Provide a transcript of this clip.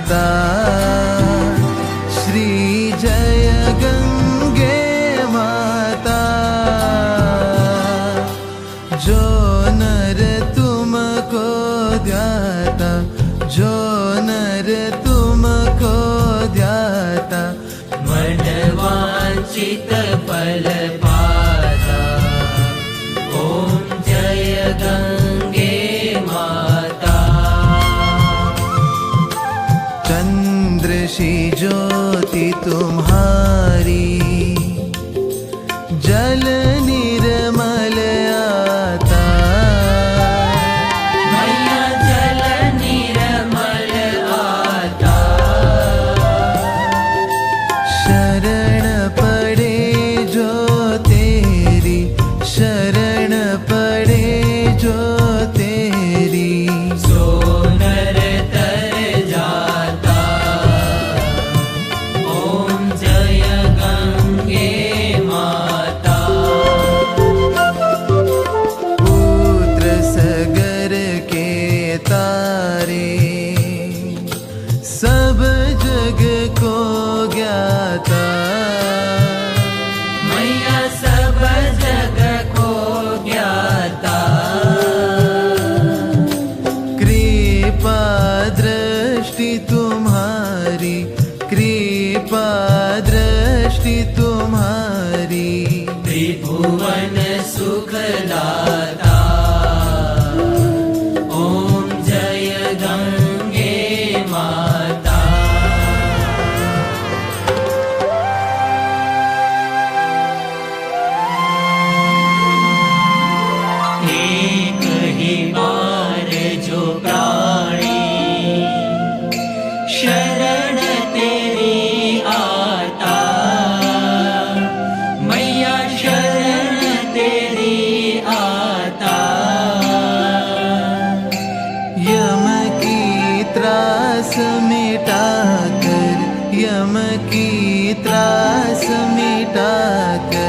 माता श्री जय गंगे माता। जो नर तुमको ध्याता, जो नर तुमको ध्याता, मन वांछित फल पाता। ओम जय गंगे माता। चंद्र सी ज्योति तुम्हारी, जल निर्मल आता। मैया जल निर्मल आता। शरण पड़े जो तेरी, शरण पड़े जो तेरी, सो नर तर जाता। ओम जय गंगे माता। पुत्र सगर के तारे, सब जग को ज्ञाता। मैया सब जग को ज्ञाता। कृपा दृष्टि तुम्हारी, कृपा दृष्टि तुम्हारी, त्रिभुवन सुखदाता। ओम जय गंगे माता। एक ही बार जो प्राणी शरण तेरी आता। मैया शरण तेरी आता। यम की त्रास मिटा कर, यम की त्रास मिटा कर,